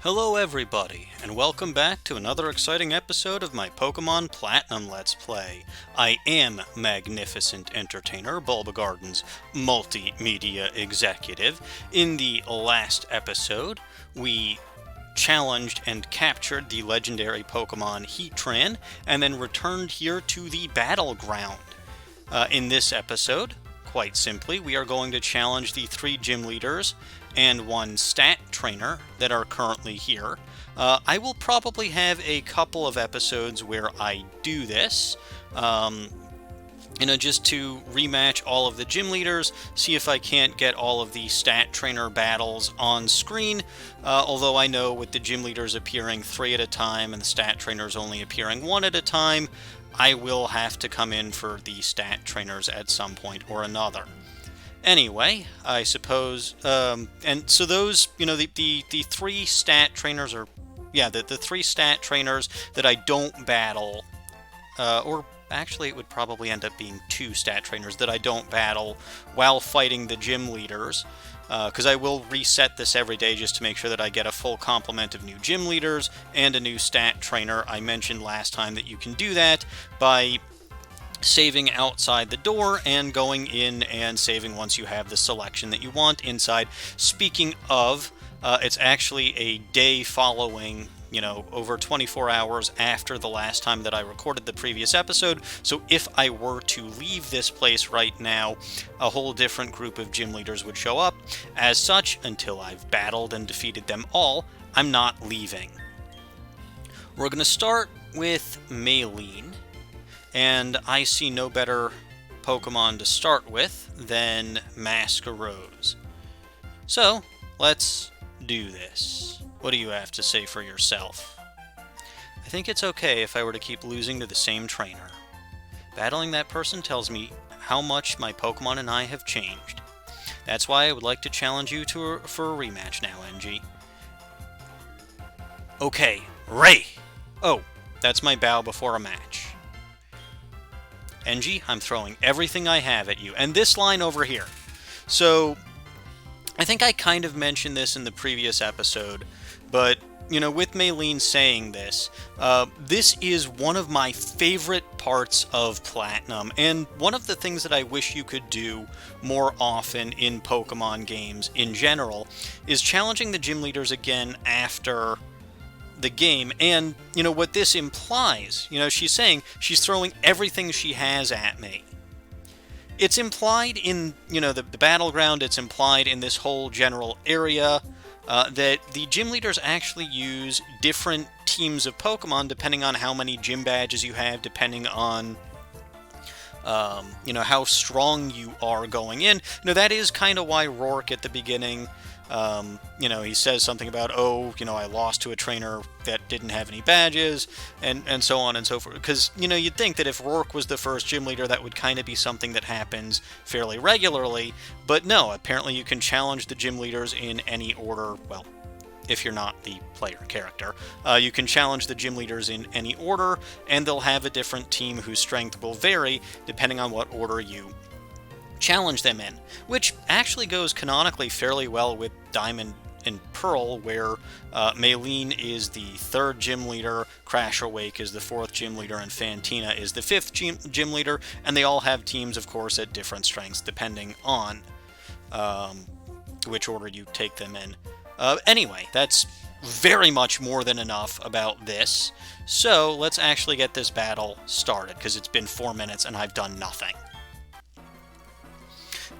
Hello everybody, and welcome back to another exciting episode of my Pokemon Platinum Let's Play. I am Magnificent Entertainer, Bulbagarden's multimedia executive. In the last episode, we challenged and captured the legendary Pokemon Heatran, and then returned here to the Battleground. In this episode, quite simply, we are going to challenge the 3 gym leaders and 1 stat trainer that are currently here. I will probably have a couple of episodes where I do this, just to rematch all of the gym leaders, see if I can't get all of the stat trainer battles on screen, although I know with the gym leaders appearing 3 at a time and the stat trainers only appearing 1 at a time, I will have to come in for the stat trainers at some point or another. Anyway, I suppose, and so those, the 3 stat trainers are, the 3 stat trainers that I don't battle, or actually it would probably end up being 2 stat trainers that I don't battle while fighting the gym leaders, because I will reset this every day just to make sure that I get a full complement of new gym leaders and a new stat trainer. I mentioned last time that you can do that by saving outside the door and going in and saving once you have the selection that you want inside. Speaking of, it's actually a day following, over 24 hours after the last time that I recorded the previous episode, so if I were to leave this place right now, a whole different group of gym leaders would show up. As such, until I've battled and defeated them all, I'm not leaving. We're going to start with Maylene, and I see no better Pokemon to start with than Masquerose. So, let's do this. What do you have to say for yourself? I think it's okay if I were to keep losing to the same trainer. Battling that person tells me how much my Pokemon and I have changed. That's why I would like to challenge you for a rematch now, NG. Okay, Ray! Oh, that's my bow before a match. NG, I'm throwing everything I have at you. And this line over here. So, I think I kind of mentioned this in the previous episode, but, with Maylene saying this, this is one of my favorite parts of Platinum, and one of the things that I wish you could do more often in Pokemon games in general, is challenging the gym leaders again after the game. And what this implies, she's saying she's throwing everything she has at me. It's implied in the battleground, it's implied in this whole general area, that the gym leaders actually use different teams of Pokemon depending on how many gym badges you have, depending on how strong you are going in. That is kind of why Rourke at the beginning, he says something about, I lost to a trainer that didn't have any badges, and so on and so forth. Because, you'd think that if Rourke was the first gym leader, that would kind of be something that happens fairly regularly. But no, apparently you can challenge the gym leaders in any order. Well, if you're not the player character, you can challenge the gym leaders in any order, and they'll have a different team whose strength will vary depending on what order you challenge them in, which actually goes canonically fairly well with Diamond and Pearl, where Maylene is the 3rd gym leader, Crasher Wake is the 4th gym leader, and Fantina is the 5th gym leader, and they all have teams, of course, at different strengths depending on which order you take them in. Anyway, that's very much more than enough about this, so let's actually get this battle started, because it's been 4 minutes and I've done nothing.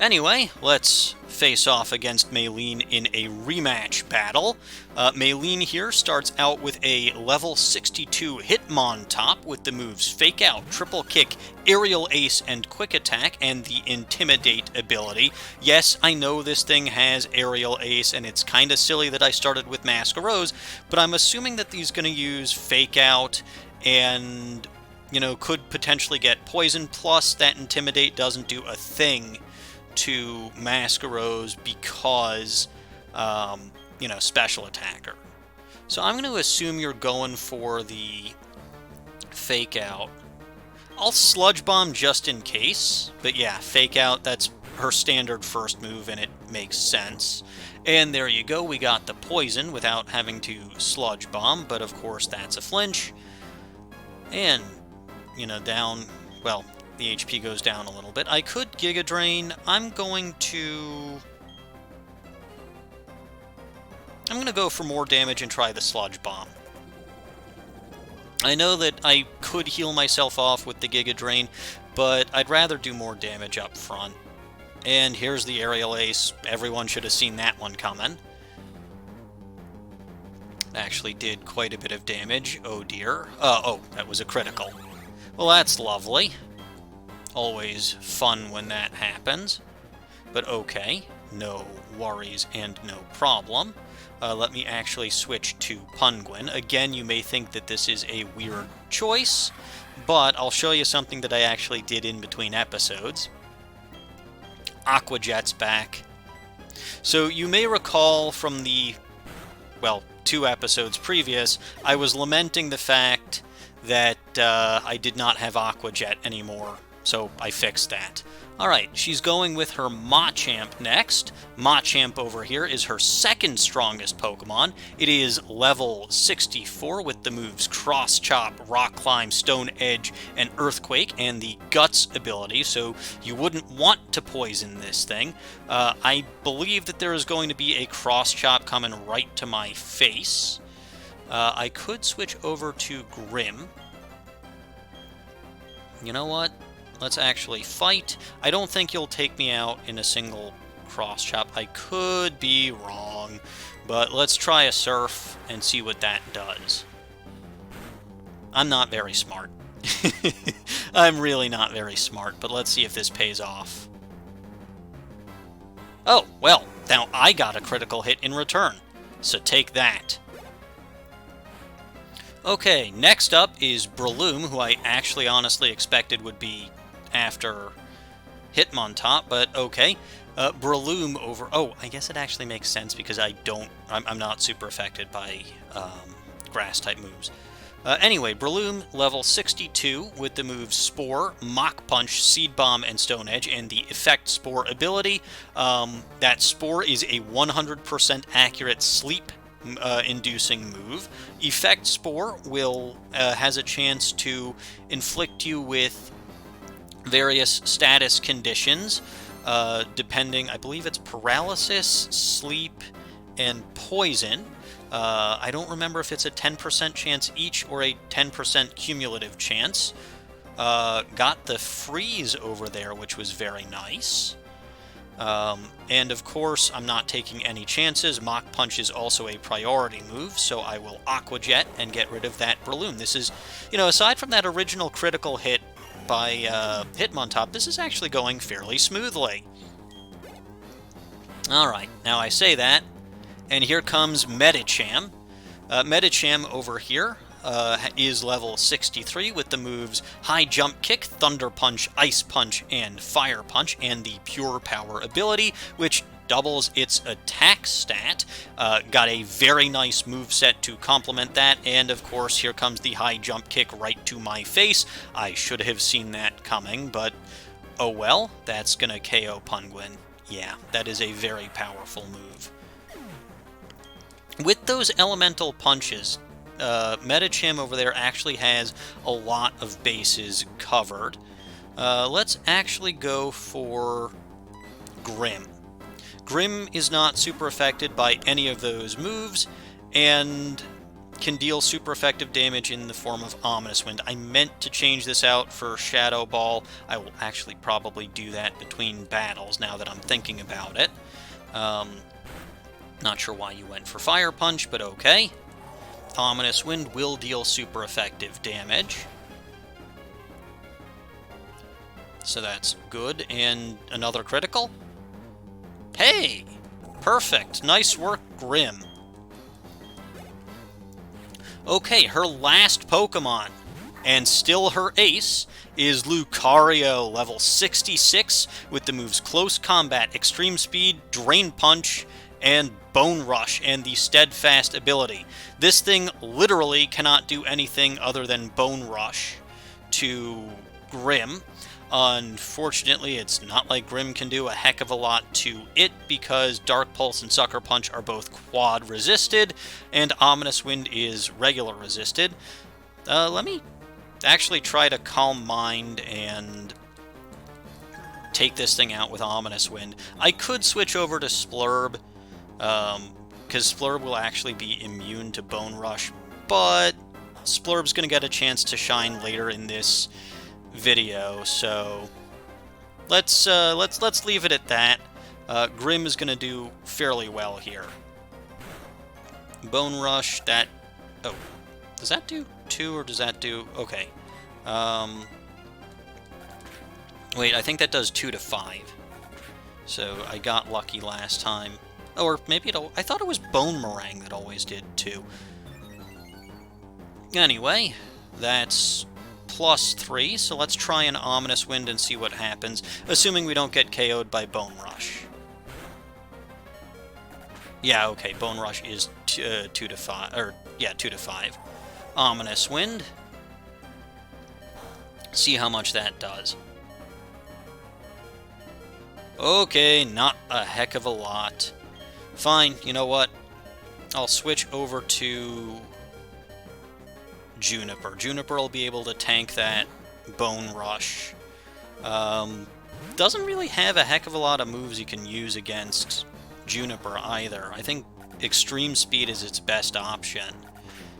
Anyway, let's face off against Maylene in a rematch battle. Maylene here starts out with a level 62 Hitmontop with the moves Fake Out, Triple Kick, Aerial Ace, and Quick Attack, and the Intimidate ability. Yes, I know this thing has Aerial Ace, and it's kind of silly that I started with Masquerose, but I'm assuming that he's going to use Fake Out and, could potentially get Poison, plus that Intimidate doesn't do a thing to Masquerose because, special attacker. So I'm going to assume you're going for the Fake Out. I'll Sludge Bomb just in case, but yeah, Fake Out, that's her standard first move, and it makes sense. And there you go, we got the poison without having to Sludge Bomb, but of course that's a flinch. And, you know, down, well, the HP goes down a little bit. I could Giga Drain. I'm going to go for more damage and try the Sludge Bomb. I know that I could heal myself off with the Giga Drain, but I'd rather do more damage up front. And here's the Aerial Ace. Everyone should have seen that one coming. Actually did quite a bit of damage. Oh dear. Oh, that was a critical. Well, that's lovely. Always fun when that happens. But okay, no worries and no problem. Let me actually switch to Penguin. Again, you may think that this is a weird choice, but I'll show you something that I actually did in between episodes. Aqua Jet's back. So you may recall from the, well, 2 episodes previous, I was lamenting the fact that I did not have Aqua Jet anymore, so I fixed that. Alright, she's going with her Machamp next. Machamp over here is her second strongest Pokemon. It is level 64 with the moves Cross Chop, Rock Climb, Stone Edge, and Earthquake, and the Guts ability, so you wouldn't want to poison this thing. I believe that there is going to be a Cross Chop coming right to my face. I could switch over to Grim. You know what? Let's actually fight. I don't think you'll take me out in a single Cross Chop. I could be wrong, but let's try a Surf and see what that does. I'm not very smart. I'm really not very smart, but let's see if this pays off. Oh, well, now I got a critical hit in return, so take that. Okay, next up is Breloom, who I actually honestly expected would be after Hitmontop, but okay. Breloom over... Oh, I guess it actually makes sense because I'm not super affected by Grass-type moves. Anyway, Breloom, level 62, with the moves Spore, Mach Punch, Seed Bomb, and Stone Edge, and the Effect Spore ability. That Spore is a 100% accurate sleep inducing move. Effect Spore has a chance to inflict you with various status conditions, depending, I believe it's paralysis, sleep, and poison. I don't remember if it's a 10% chance each or a 10% cumulative chance. Got the freeze over there, which was very nice. And of course, I'm not taking any chances. Mach Punch is also a priority move, so I will Aqua Jet and get rid of that Breloom. This is, you know, aside from that original critical hit by Hitmontop, this is actually going fairly smoothly. Alright, now I say that, and here comes Medicham. Medicham over here is level 63 with the moves High Jump Kick, Thunder Punch, Ice Punch, and Fire Punch, and the Pure Power ability, which doubles its attack stat. Got a very nice moveset to complement that, and of course here comes the High Jump Kick right to my face. I should have seen that coming, but oh well, that's gonna KO Penguin. Yeah, that is a very powerful move. With those elemental punches, Medicham over there actually has a lot of bases covered. Let's actually go for Grim. Grim is not super affected by any of those moves, and can deal super effective damage in the form of Ominous Wind. I meant to change this out for Shadow Ball. I will actually probably do that between battles now that I'm thinking about it. Not sure why you went for Fire Punch, but okay. Ominous Wind will deal super effective damage. So that's good. And another critical? Hey! Perfect. Nice work, Grim. Okay, her last Pokemon, and still her ace, is Lucario, level 66, with the moves Close Combat, Extreme Speed, Drain Punch, and Bone Rush, and the Steadfast ability. This thing literally cannot do anything other than Bone Rush to Grim. Unfortunately, it's not like Grim can do a heck of a lot to it because Dark Pulse and Sucker Punch are both quad resisted, and Ominous Wind is regular resisted. Let me actually try to Calm Mind and take this thing out with Ominous Wind. I could switch over to Splurb, because Splurb will actually be immune to Bone Rush, but Splurb's going to get a chance to shine later in this video, so let's leave it at that. Grim is going to do fairly well here. Bone Rush, that... Oh, does that do 2 or does that do... Okay. Wait, I think that does 2 to 5. So I got lucky last time. Oh, or maybe it'll... I thought it was Bone Meringue that always did 2. Anyway, that's +3, so let's try an Ominous Wind and see what happens, assuming we don't get KO'd by Bone Rush. Yeah, okay, Bone Rush is 2 to 5, or, yeah, 2 to 5. Ominous Wind. See how much that does. Okay, not a heck of a lot. Fine, you know what? I'll switch over to Juniper. Juniper will be able to tank that Bone Rush. Doesn't really have a heck of a lot of moves you can use against Juniper either. I think Extreme Speed is its best option,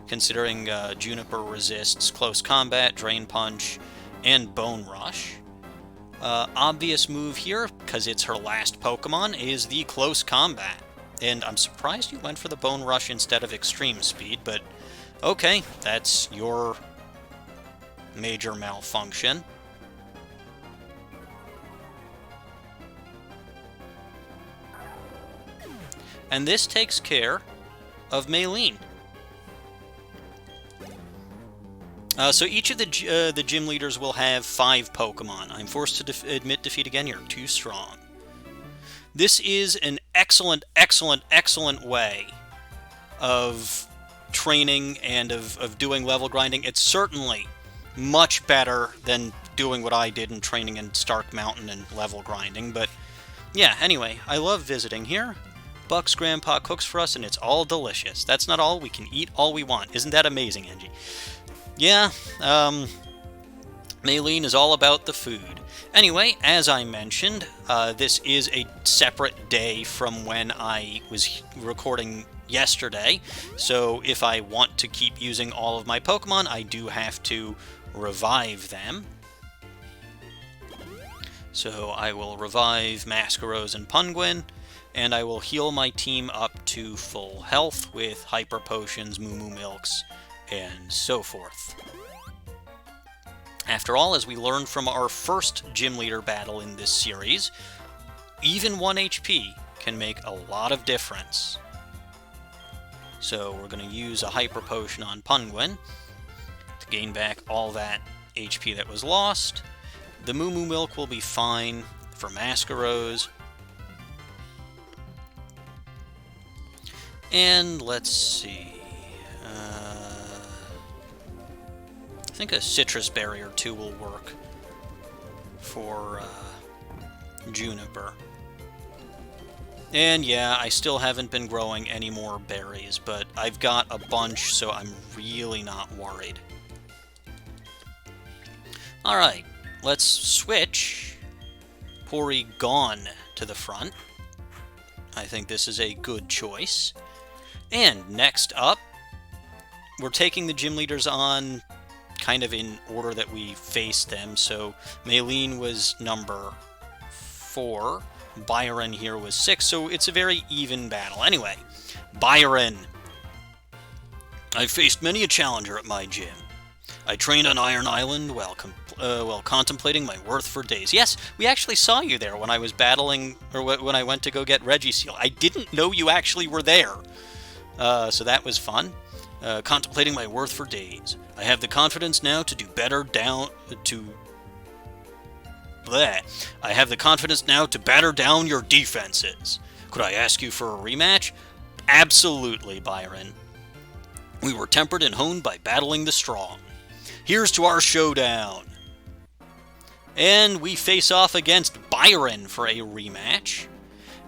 considering Juniper resists Close Combat, Drain Punch, and Bone Rush. Obvious move here, because it's her last Pokemon, is the Close Combat. And I'm surprised you went for the Bone Rush instead of Extreme Speed, but okay, that's your major malfunction. And this takes care of Maylene. So each of the gym leaders will have 5 Pokemon. I'm forced to admit defeat again. You're too strong. This is an excellent, excellent, excellent way of training and of doing level grinding. It's certainly much better than doing what I did in training in Stark Mountain and level grinding. But yeah, anyway, I love visiting here. Buck's grandpa cooks for us and it's all delicious. That's not all. We can eat all we want. Isn't that amazing, Angie? Yeah, Maylene is all about the food. Anyway, as I mentioned, this is a separate day from when I was recording yesterday, so if I want to keep using all of my Pokemon, I do have to revive them. So I will revive Masquerose and Punguin, and I will heal my team up to full health with Hyper Potions, Moo Moo Milks, and so forth. After all, as we learned from our first gym leader battle in this series, even 1 HP can make a lot of difference. So we're going to use a Hyper Potion on Punguin to gain back all that HP that was lost. The Moo Moo Milk will be fine for Masquerose. And let's see. I think a Citrus Berry or 2 will work for Juniper. And yeah, I still haven't been growing any more berries, but I've got a bunch, so I'm really not worried. Alright, let's switch Porygon to the front. I think this is a good choice. And next up, we're taking the gym leaders on kind of in order that we faced them. So Maylene was number 4. Byron here was 6, so it's a very even battle. Anyway, Byron. I've faced many a challenger at my gym. I trained on Iron Island while contemplating my worth for days. Yes, we actually saw you there when I was battling, or when I went to go get Regiseal. I didn't know you actually were there. So that was fun. Contemplating my worth for days. I have the confidence now to do better I have the confidence now to batter down your defenses. Could I ask you for a rematch? Absolutely, Byron. We were tempered and honed by battling the strong. Here's to our showdown. And we face off against Byron for a rematch.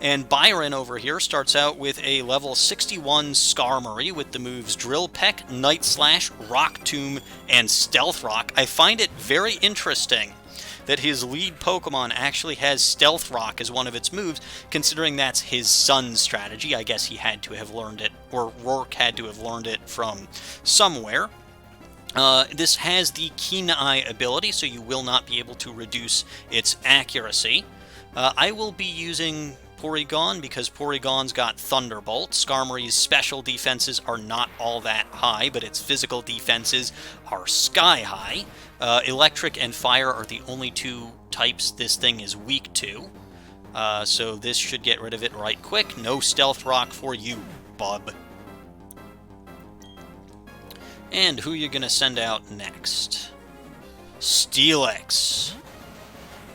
And Byron over here starts out with a level 61 Skarmory with the moves Drill Peck, Night Slash, Rock Tomb, and Stealth Rock. I find it very interesting that his lead Pokemon actually has Stealth Rock as one of its moves, considering that's his son's strategy. I guess he had to have learned it, or Rourke had to have learned it from somewhere. This has the Keen Eye ability, so you will not be able to reduce its accuracy. I will be using Porygon because Porygon's got Thunderbolt. Skarmory's special defenses are not all that high, but its physical defenses are sky high. Electric and Fire are the only two types this thing is weak to. So this should get rid of it right quick. No Stealth Rock for you, bub. And who you gonna send out next? Steelix.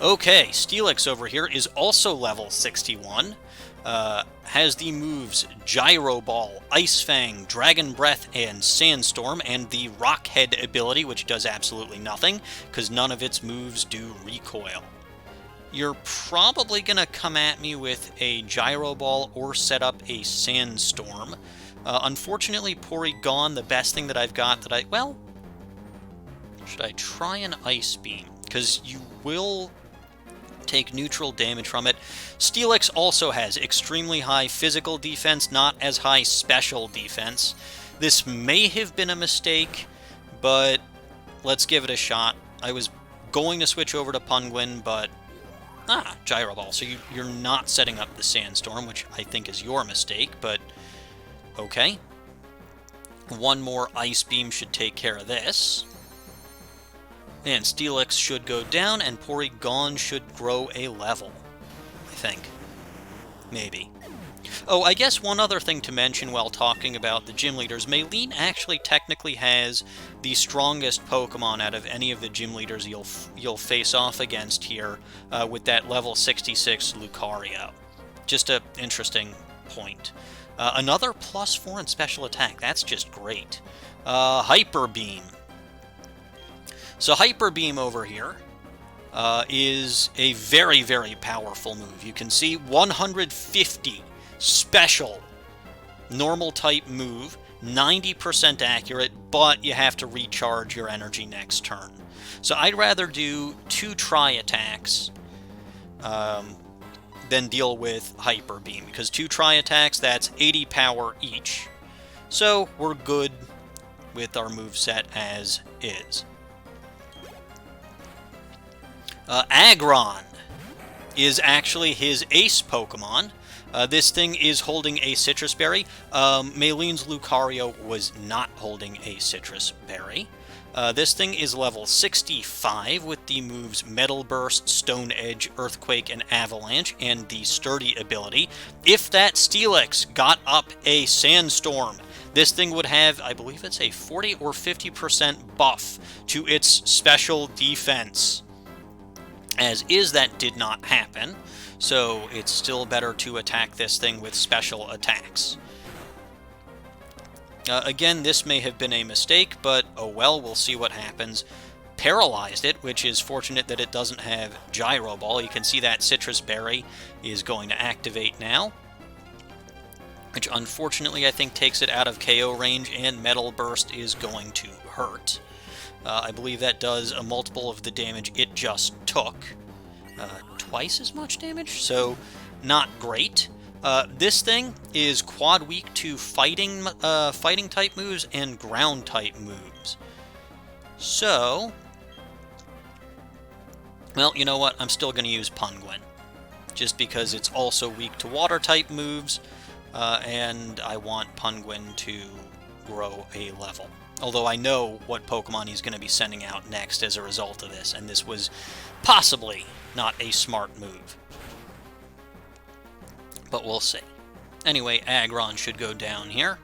Okay, Steelix over here is also level 61. Has the moves Gyro Ball, Ice Fang, Dragon Breath, and Sandstorm, and the Rock Head ability, which does absolutely nothing, because none of its moves do recoil. You're probably going to come at me with a Gyro Ball or set up a Sandstorm. Unfortunately, Porygon, the best thing that I've got that well, should I try an Ice Beam? Because you will take neutral damage from it. Steelix also has extremely high physical defense, not as high special defense. This may have been a mistake, but let's give it a shot. I was going to switch over to Penguin, but Gyro Ball. So you're not setting up the Sandstorm, which I think is your mistake, but okay. One more Ice Beam should take care of this. And Steelix should go down, and Porygon should grow a level, I think. Maybe. Oh, I guess one other thing to mention while talking about the gym leaders, Maylene actually technically has the strongest Pokemon out of any of the gym leaders you'll face off against here with that level 66 Lucario. Just an interesting point. Another +4 in special attack. That's just great. Hyper Beam. So Hyper Beam over here is a very, very powerful move. You can see 150 special normal type move, 90% accurate, but you have to recharge your energy next turn. So I'd rather do 2 Tri attacks than deal with Hyper Beam, because 2 Tri attacks, that's 80 power each. So we're good with our moveset as is. Aggron is actually his ace Pokemon. This thing is holding a Citrus Berry. Maylene's Lucario was not holding a Citrus Berry. This thing is level 65 with the moves Metal Burst, Stone Edge, Earthquake, and Avalanche, and the Sturdy ability. If that Steelix got up a Sandstorm, this thing would have, I believe it's a 40 or 50% buff to its special defense. As is, that did not happen, so it's still better to attack this thing with special attacks. Again, this may have been a mistake, but oh well, we'll see what happens. Paralyzed it, which is fortunate that it doesn't have Gyro Ball. You can see that Citrus Berry is going to activate now, which unfortunately I think takes it out of KO range, and Metal Burst is going to hurt. I believe that does a multiple of the damage it just took. Twice as much damage, so not great. This thing is quad weak to fighting type moves and ground type moves. So, well, you know what? I'm still going to use Penguin, just because it's also weak to water type moves, and I want Penguin to grow a level. Although I know what Pokemon he's going to be sending out next as a result of this, and this was possibly not a smart move. But we'll see. Anyway, Aggron should go down here.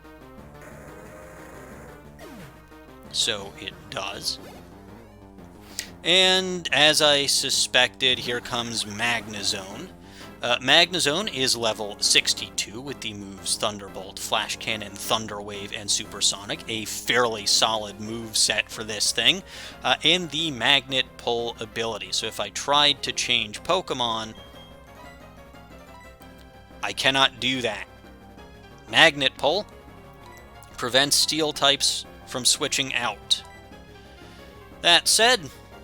So it does. And as I suspected, here comes Magnezone. Magnezone is level 62 with the moves Thunderbolt, Flash Cannon, Thunder Wave, and Supersonic, a fairly solid move set for this thing. And the Magnet Pull ability. So if I tried to change Pokemon, I cannot do that. Magnet Pull prevents Steel types from switching out. That said,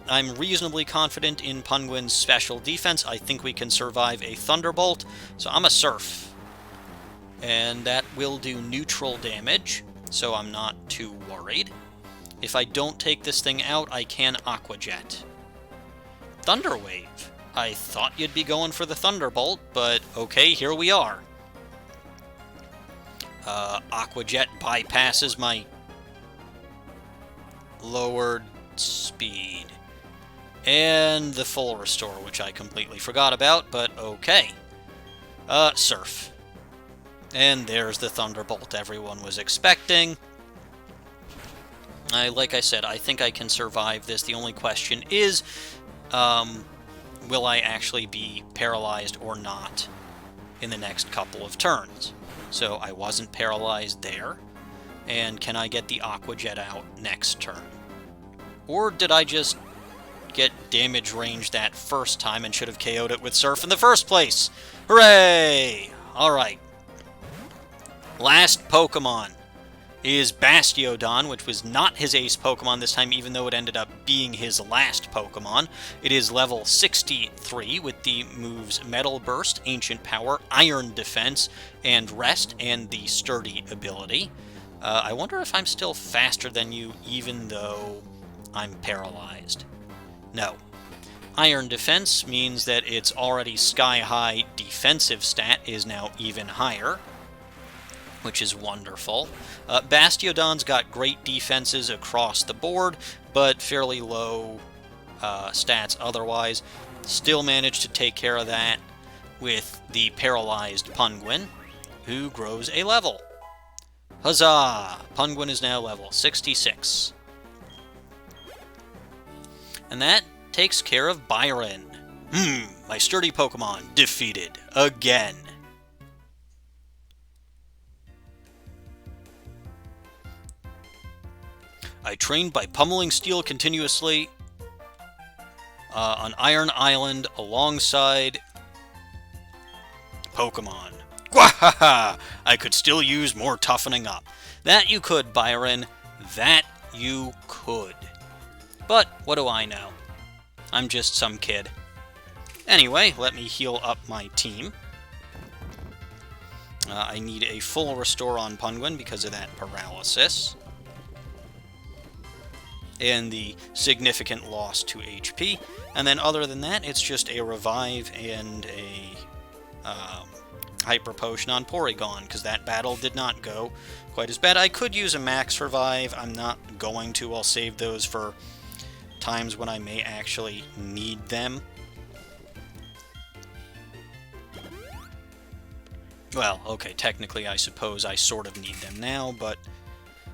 I'm reasonably confident in Penguin's special defense. I think we can survive a Thunderbolt, so I'm a Surf. And that will do neutral damage, so I'm not too worried. If I don't take this thing out, I can Aqua Jet. Thunder Wave. I thought you'd be going for the Thunderbolt, but okay, here we are. Aqua Jet bypasses my lowered speed. And the full restore, which I completely forgot about, but okay. Surf. And there's the Thunderbolt everyone was expecting. Like I said, I think I can survive this. The only question is, will I actually be paralyzed or not in the next couple of turns? So I wasn't paralyzed there. And can I get the Aqua Jet out next turn? Or did I just get damage range that first time and should have KO'd it with Surf in the first place? Hooray! Alright. Last Pokemon is Bastiodon, which was not his ace Pokemon this time, even though it ended up being his last Pokemon. It is level 63 with the moves Metal Burst, Ancient Power, Iron Defense, and Rest, and the Sturdy ability. I wonder if I'm still faster than you, even though I'm paralyzed. No. Iron Defense means that its already sky-high defensive stat is now even higher, which is wonderful. Bastiodon's got great defenses across the board, but fairly low stats otherwise. Still managed to take care of that with the paralyzed Penguin, who grows a level. Huzzah! Penguin is now level 66. And that takes care of Byron. My sturdy Pokemon defeated again. I trained by pummeling Steel continuously on Iron Island alongside Pokemon. Gwahaha! I could still use more toughening up. That you could, Byron. That you could. But what do I know? I'm just some kid. Anyway, let me heal up my team. I need a full restore on Penguin because of that paralysis. And the significant loss to HP. And then other than that, it's just a revive and a hyper potion on Porygon, because that battle did not go quite as bad. I could use a max revive. I'm not going to. I'll save those for times when I may actually need them. Well, okay, technically I suppose I sort of need them now, but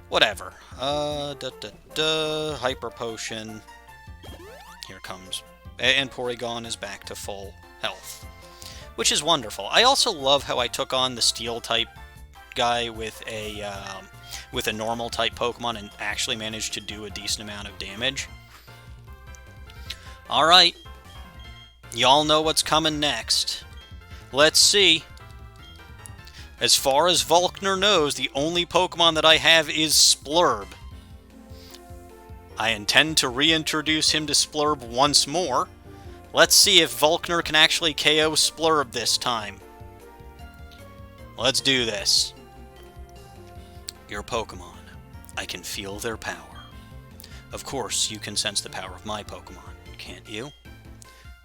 whatever. Hyper Potion. Here comes. And Porygon is back to full health, which is wonderful. I also love how I took on the Steel-type guy with a normal-type Pokemon and actually managed to do a decent amount of damage. Alright. Y'all know what's coming next. Let's see. As far as Volkner knows, the only Pokemon that I have is Splurb. I intend to reintroduce him to Splurb once more. Let's see if Volkner can actually KO Splurb this time. Let's do this. Your Pokemon. I can feel their power. Of course, you can sense the power of my Pokemon, can't you?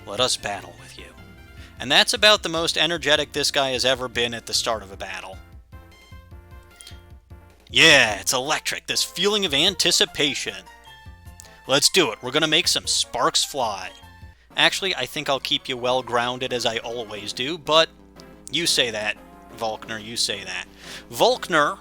Let us battle with you. And that's about the most energetic this guy has ever been at the start of a battle. Yeah, it's electric, this feeling of anticipation. Let's do it. We're going to make some sparks fly. Actually, I think I'll keep you well grounded as I always do, but you say that, Volkner, you say that. Volkner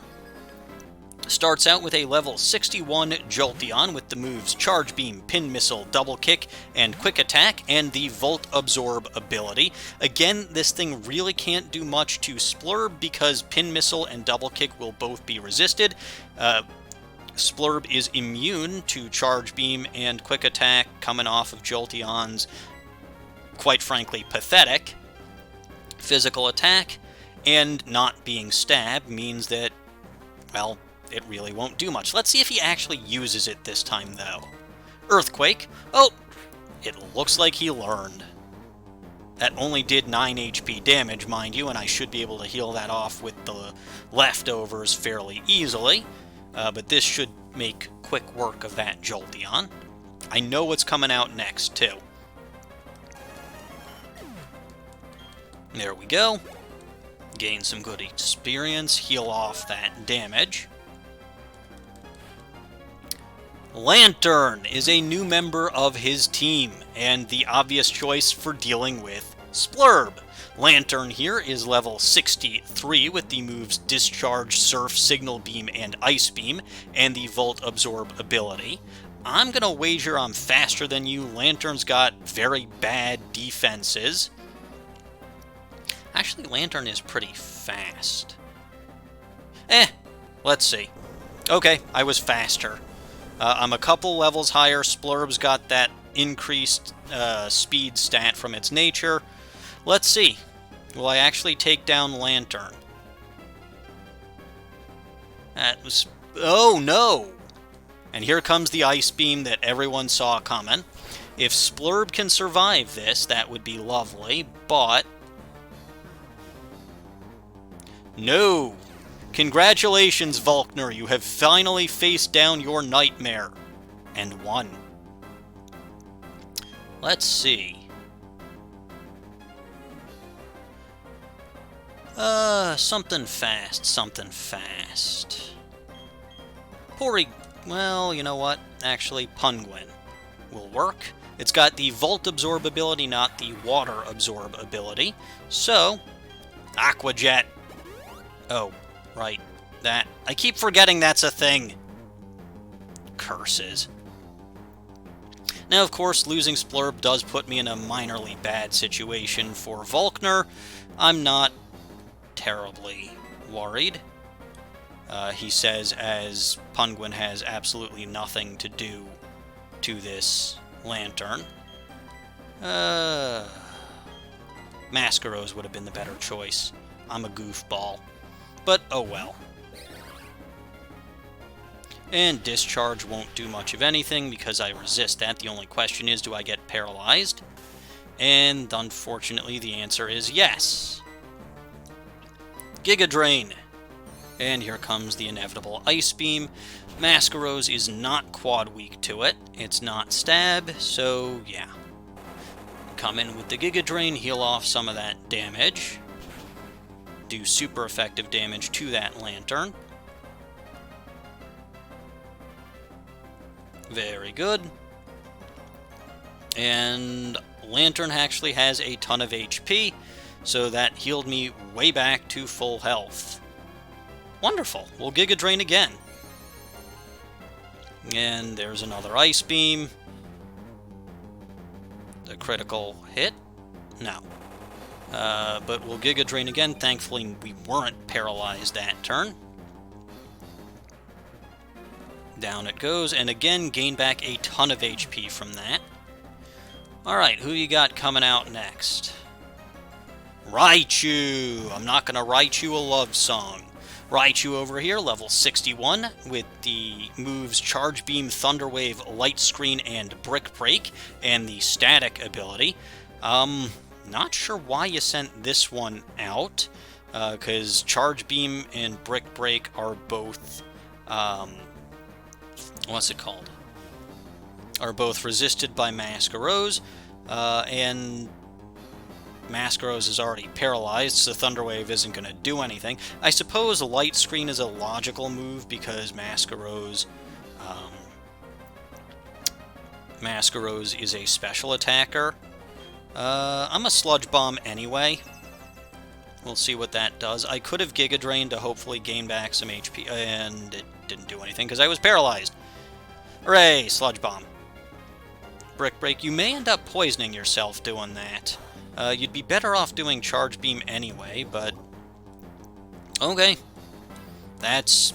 starts out with a level 61 Jolteon with the moves Charge Beam, Pin Missile, Double Kick, and Quick Attack, and the Volt Absorb ability. Again, this thing really can't do much to Splurb because Pin Missile and Double Kick will both be resisted. Splurb is immune to Charge Beam and Quick Attack coming off of Jolteon's, quite frankly, pathetic physical attack, and not being stabbed means that, well, it really won't do much. Let's see if he actually uses it this time, though. Earthquake. Oh, it looks like he learned. That only did 9 HP damage, mind you, and I should be able to heal that off with the leftovers fairly easily. But this should make quick work of that Jolteon. I know what's coming out next, too. There we go. Gain some good experience, heal off that damage. Lantern is a new member of his team, and the obvious choice for dealing with Splurb. Lantern here is level 63 with the moves Discharge, Surf, Signal Beam, and Ice Beam, and the Volt Absorb ability. I'm going to wager I'm faster than you. Lantern's got very bad defenses. Actually, Lantern is pretty fast. Let's see. Okay, I was faster. I'm a couple levels higher. Splurb's got that increased speed stat from its nature. Let's see. Will I actually take down Lantern? That was... Oh, no! And here comes the Ice Beam that everyone saw coming. If Splurb can survive this, that would be lovely, but... No! Congratulations, Volkner, you have finally faced down your nightmare. And won. Let's see. Something fast, something fast. Well, you know what? Actually, Penguin will work. It's got the Volt Absorb ability, not the Water Absorb ability. So, Aqua Jet. Oh, right. That. I keep forgetting that's a thing. Curses. Now, of course, losing Splurb does put me in a minorly bad situation for Volkner. I'm not terribly worried. He says as Penguin has absolutely nothing to do to this Lantern. Masquerose would have been the better choice. I'm a goofball. But, oh well. And Discharge won't do much of anything because I resist that. The only question is, do I get paralyzed? And unfortunately, the answer is yes. Giga Drain. And here comes the inevitable Ice Beam. Masquerose is not quad weak to it. It's not stab, so yeah. Come in with the Giga Drain, heal off some of that damage. Do super effective damage to that Lantern. Very good. And Lantern actually has a ton of HP, so that healed me way back to full health. Wonderful. We'll Giga Drain again. And there's another Ice Beam. The critical hit? No. But we'll Giga Drain again. Thankfully, we weren't paralyzed that turn. Down it goes, and again, gain back a ton of HP from that. Alright, who you got coming out next? Raichu! I'm not going to write you a love song. Raichu over here, level 61, with the moves Charge Beam, Thunder Wave, Light Screen, and Brick Break, and the Static ability. Not sure why you sent this one out, because Charge Beam and Brick Break are both, what's it called? Are both resisted by Masquerose, and Masquerose is already paralyzed, so Thunder Wave isn't going to do anything. I suppose Light Screen is a logical move because Masquerose is a special attacker. I'm a Sludge Bomb anyway. We'll see what that does. I could have Giga Drained to hopefully gain back some HP, and it didn't do anything because I was paralyzed. Hooray, Sludge Bomb. Brick Break, you may end up poisoning yourself doing that. You'd be better off doing Charge Beam anyway, but... Okay. That's...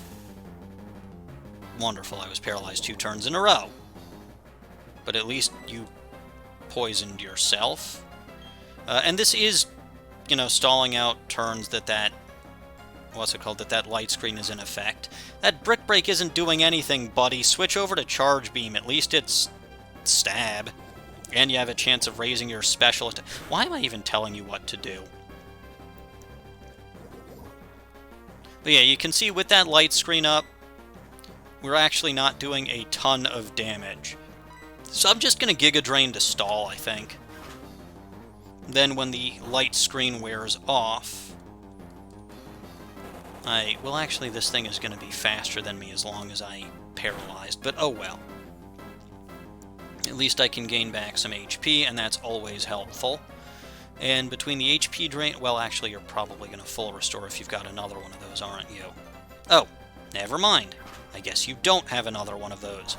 wonderful, I was paralyzed 2 turns in a row. But at least you poisoned yourself. And this is, you know, stalling out turns that what's it called, that light screen is in effect. That Brick Break isn't doing anything, buddy. Switch over to Charge Beam. At least it's stab. And you have a chance of raising your special attack. Why am I even telling you what to do? But yeah, you can see with that light screen up, we're actually not doing a ton of damage. So I'm just going to Giga Drain to stall, I think. Then when the light screen wears off, well, actually, this thing is going to be faster than me as long as I paralyzed, but oh well. At least I can gain back some HP, and that's always helpful. And between the HP drain... Well, actually, you're probably going to full restore if you've got another one of those, aren't you? Oh, never mind. I guess you don't have another one of those.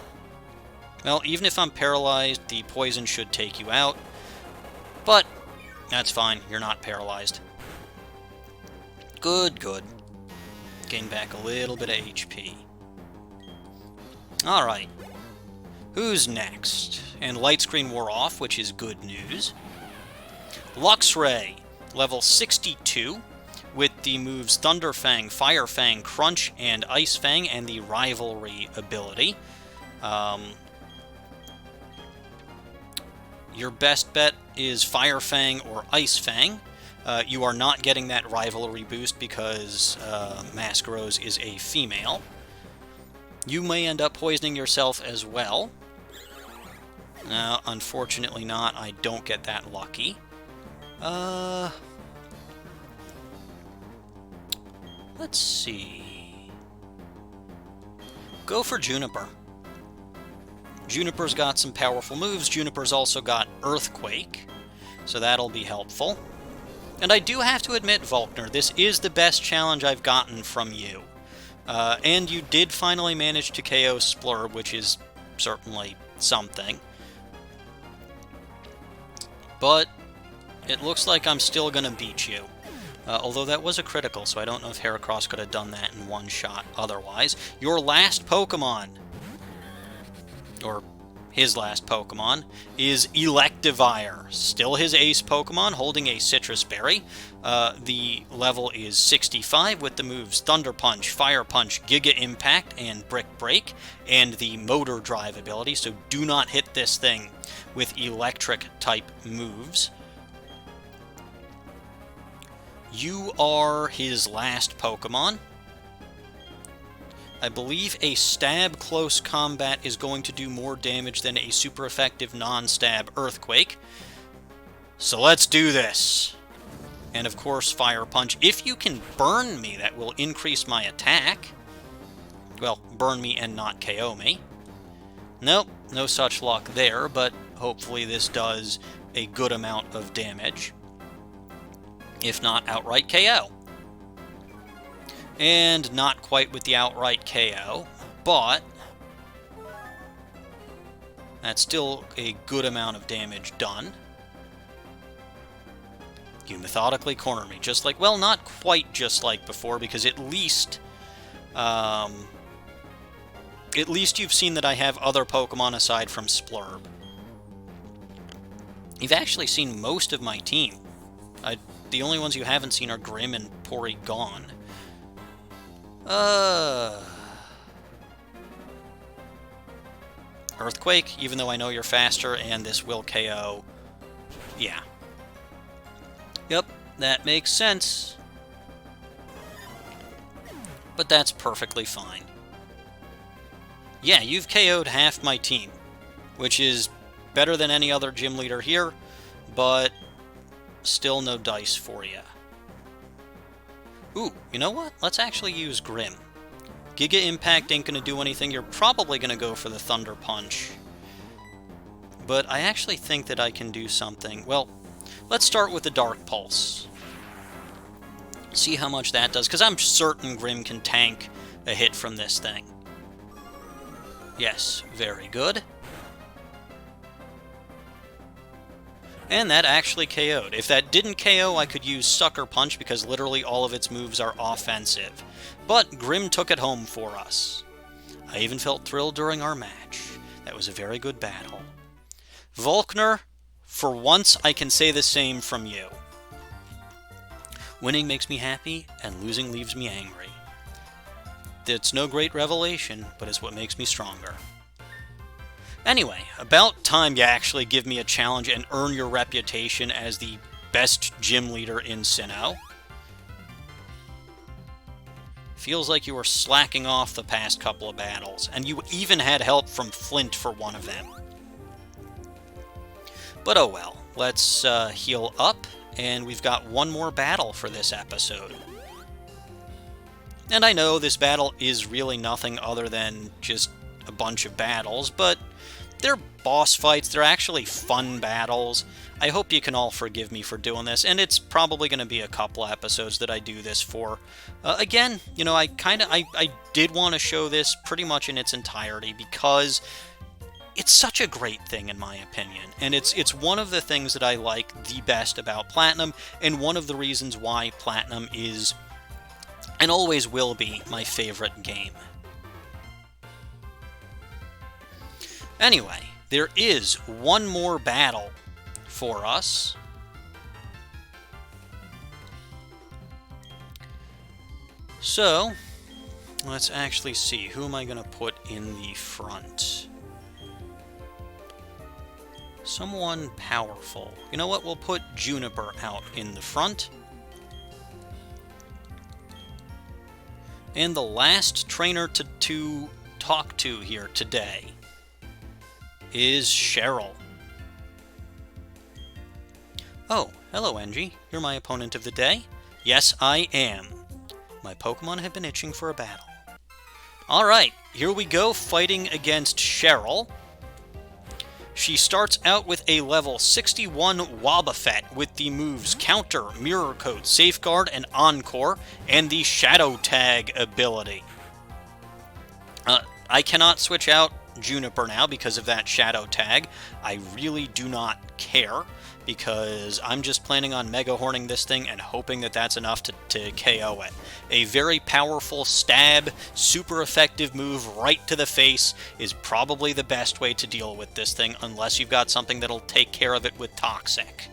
Well, even if I'm paralyzed, the poison should take you out. But that's fine. You're not paralyzed. Good, good. Gain back a little bit of HP. Alright. Who's next? And light screen wore off, which is good news. Luxray, level 62, with the moves Thunder Fang, Fire Fang, Crunch, and Ice Fang, and the Rivalry ability. Your best bet is Fire Fang or Ice Fang. You are not getting that Rivalry boost because MEtagross is a female. You may end up poisoning yourself as well. Unfortunately not. I don't get that lucky. Let's see. Go for Juniper. Juniper's got some powerful moves. Juniper's also got Earthquake, so that'll be helpful. And I do have to admit, Volkner, this is the best challenge I've gotten from you. And you did finally manage to KO Splurb, which is certainly something. But it looks like I'm still going to beat you. Although that was a critical, so I don't know if Heracross could have done that in one shot otherwise. Your last Pokemon, or his last Pokemon, is Electivire. Still his ace Pokemon, holding a Citrus Berry. The level is 65 with the moves Thunder Punch, Fire Punch, Giga Impact, and Brick Break, and the Motor Drive ability, so do not hit this thing with electric-type moves. You are his last Pokemon. I believe a stab close combat is going to do more damage than a super effective non-stab Earthquake. So let's do this. And of course, Fire Punch. If you can burn me, that will increase my attack. Well, burn me and not KO me. Nope, no such luck there, but hopefully this does a good amount of damage. If not outright KO. And not quite with the outright KO, but that's still a good amount of damage done. You methodically corner me, just like, well, not quite just like before, because at least you've seen that I have other Pokemon aside from Splurb. You've actually seen most of my team. The only ones you haven't seen are Grim and Porygon. Earthquake, even though I know you're faster, and this will KO. Yeah. Yep, that makes sense. But that's perfectly fine. Yeah, you've KO'd half my team, which is better than any other gym leader here, but still no dice for you. Ooh, you know what? Let's actually use Grim. Giga Impact ain't going to do anything. You're probably going to go for the Thunder Punch. But I actually think that I can do something. Well, let's start with the Dark Pulse. See how much that does, because I'm certain Grim can tank a hit from this thing. Yes, very good. And that actually KO'd. If that didn't KO, I could use Sucker Punch because literally all of its moves are offensive. But Grim took it home for us. I even felt thrilled during our match. That was a very good battle. Volkner, for once I can say the same from you. Winning makes me happy, and losing leaves me angry. It's no great revelation, but it's what makes me stronger. Anyway, about time you actually give me a challenge and earn your reputation as the best gym leader in Sinnoh. Feels like you were slacking off the past couple of battles, and you even had help from Flint for one of them. But oh well, let's heal up, and we've got one more battle for this episode. And I know this battle is really nothing other than just a bunch of battles, but they're boss fights, they're actually fun battles. I hope you can all forgive me for doing this, and it's probably going to be a couple episodes that I do this for. Again, you know, I did want to show this pretty much in its entirety because it's such a great thing in my opinion, and it's one of the things that I like the best about Platinum, and one of the reasons why Platinum is, and always will be, my favorite game. Anyway, there is one more battle for us. So, let's actually see, who am I going to put in the front? Someone powerful. You know what, we'll put Juniper out in the front. And the last trainer to talk to here today is Cheryl. Oh, hello, Engie. You're my opponent of the day? Yes, I am. My Pokemon have been itching for a battle. Alright, here we go, fighting against Cheryl. She starts out with a level 61 Wobbuffet with the moves Counter, Mirror Coat, Safeguard, and Encore, and the Shadow Tag ability. I cannot switch out Juniper now because of that Shadow Tag. I really do not care, because I'm just planning on Mega Horning this thing and hoping that that's enough to KO it. A very powerful stab, super effective move right to the face is probably the best way to deal with this thing, unless you've got something that'll take care of it with Toxic.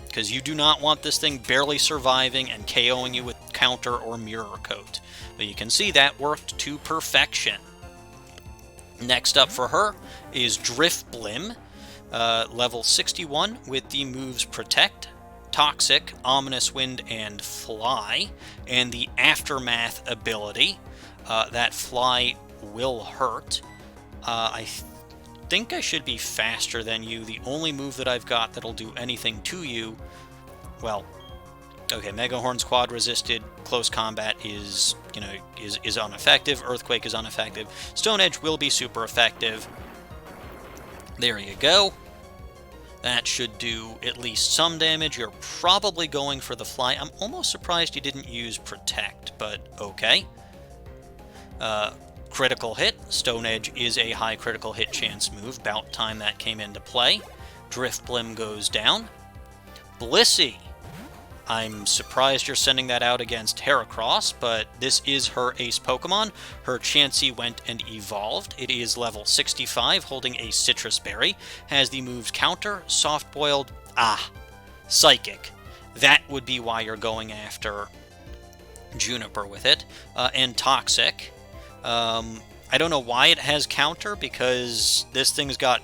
Because you do not want this thing barely surviving and KOing you with Counter or Mirror Coat. But you can see that worked to perfection. Next up for her is Drifblim. Level 61 with the moves Protect, Toxic, Ominous Wind, and Fly, and the Aftermath ability. That Fly will hurt. I think I should be faster than you. The only move that I've got that'll do anything to you, well, okay, Mega Horn's quad resisted, Close Combat is, is ineffective, Earthquake is ineffective, Stone Edge will be super effective. There you go. That should do at least some damage. You're probably going for the Fly. I'm almost surprised you didn't use Protect, but okay. Critical hit. Stone Edge is a high critical hit chance move. About time that came into play. Drifblim goes down. Blissey. I'm surprised you're sending that out against Heracross, but this is her ace Pokemon. Her Chansey went and evolved. It is level 65, holding a Citrus Berry. Has the moves Counter, Soft Boiled, Psychic. That would be why you're going after Juniper with it. And Toxic. I don't know why it has Counter, because this thing's got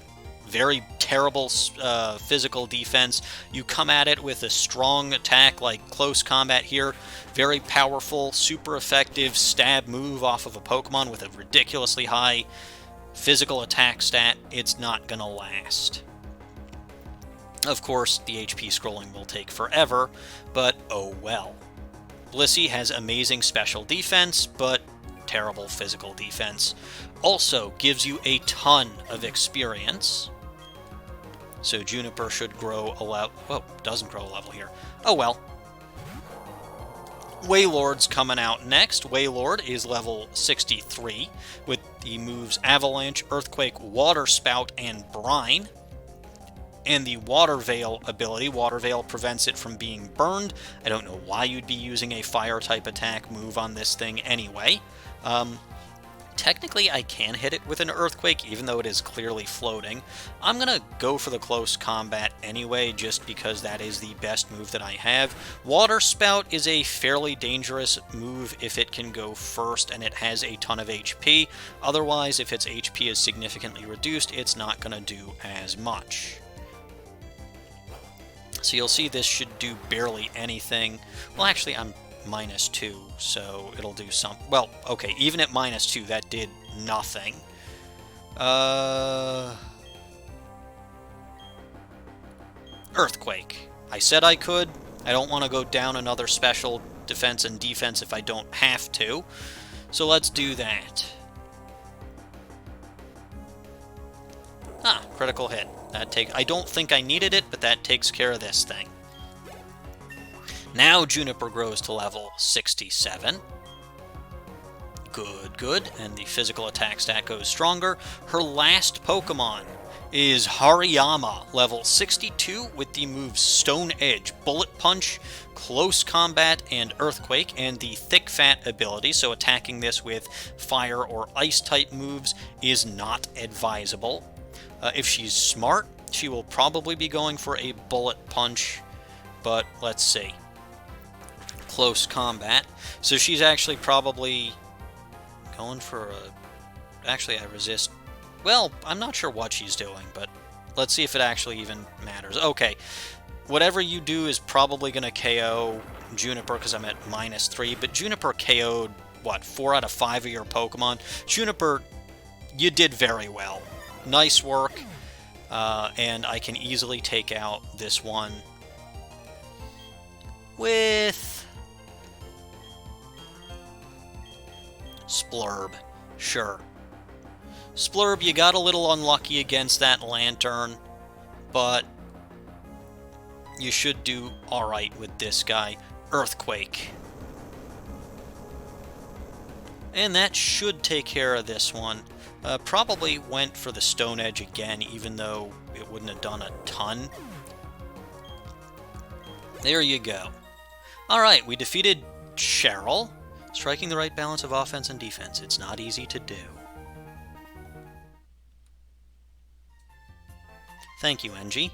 very terrible physical defense. You come at it with a strong attack like Close Combat here. Very powerful, super effective stab move off of a Pokemon with a ridiculously high physical attack stat. It's not going to last. Of course, the HP scrolling will take forever, but oh well. Blissey has amazing special defense, but terrible physical defense. Also gives you a ton of experience. So Juniper should grow a level. Whoa, doesn't grow a level here. Oh well. Wailord's coming out next. Wailord is level 63 with the moves Avalanche, Earthquake, Water Spout, and Brine. And the Water Veil ability. Water Veil prevents it from being burned. I don't know why you'd be using a Fire-type attack move on this thing anyway. Technically, I can hit it with an Earthquake, even though it is clearly floating. I'm going to go for the close combat anyway, just because that is the best move that I have. Water Spout is a fairly dangerous move if it can go first and it has a ton of HP. Otherwise, if its HP is significantly reduced, it's not going to do as much. So you'll see this should do barely anything. Well, actually, I'm -2, so it'll do some... Well, okay, even at -2, that did nothing. Earthquake. I said I could. I don't want to go down another special defense and defense if I don't have to. So let's do that. Ah, critical hit. I don't think I needed it, but that takes care of this thing. Now Juniper grows to level 67. Good, good. And the physical attack stat goes stronger. Her last Pokemon is Hariyama, level 62, with the moves Stone Edge, Bullet Punch, Close Combat, and Earthquake, and the Thick Fat ability, so attacking this with Fire or Ice-type moves is not advisable. If she's smart, she will probably be going for a Bullet Punch, but let's see. Close combat. So she's actually probably going for a... Actually, I resist. Well, I'm not sure what she's doing, but let's see if it actually even matters. Okay. Whatever you do is probably going to KO Juniper because I'm at -3, but Juniper KO'd, what, 4 out of 5 of your Pokemon? Juniper, you did very well. Nice work. And I can easily take out this one with... Splurb. Sure. Splurb, you got a little unlucky against that Lantern, but you should do alright with this guy. Earthquake. And that should take care of this one. Probably went for the Stone Edge again, even though it wouldn't have done a ton. There you go. Alright, we defeated Cheryl. Striking the right balance of offense and defense. It's not easy to do. Thank you, NG.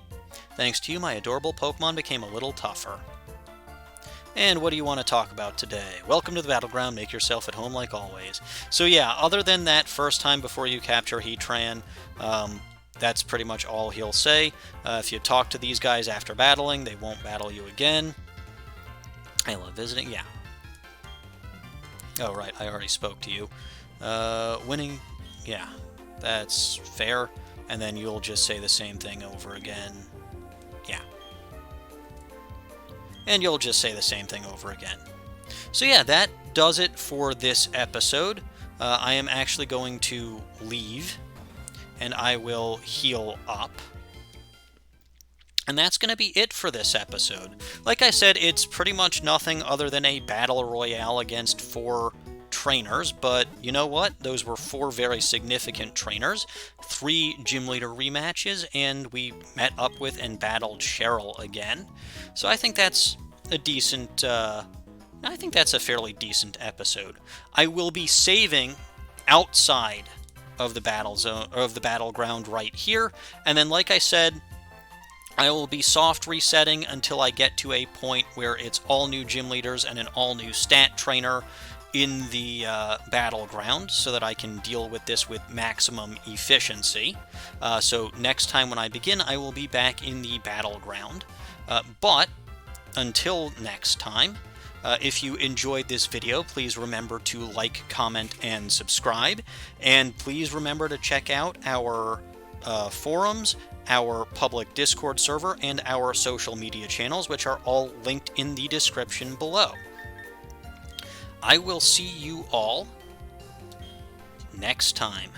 Thanks to you, my adorable Pokemon became a little tougher. And what do you want to talk about today? Welcome to the Battleground. Make yourself at home like always. So yeah, other than that first time before you capture Heatran, that's pretty much all he'll say. If you talk to these guys after battling, they won't battle you again. I love visiting. Yeah. Oh, right, I already spoke to you. Winning, yeah, that's fair. And then you'll just say the same thing over again. Yeah. And you'll just say the same thing over again. So yeah, that does it for this episode. I am actually going to leave, and I will heal up. And that's going to be it for this episode. Like I said, it's pretty much nothing other than a battle royale against 4 trainers, but you know what? Those were 4 very significant trainers, 3 gym leader rematches, and we met up with and battled Cheryl again. So I think that's a decent, I think that's a fairly decent episode. I will be saving outside of the battle zone, of the battleground right here, and then like I said, I will be soft resetting until I get to a point where it's all new gym leaders and an all new stat trainer in the battleground so that I can deal with this with maximum efficiency. So next time when I begin, I will be back in the battleground. But until next time, if you enjoyed this video, please remember to like, comment, and subscribe. And please remember to check out our forums, our public Discord server, and our social media channels, which are all linked in the description below. I will see you all next time.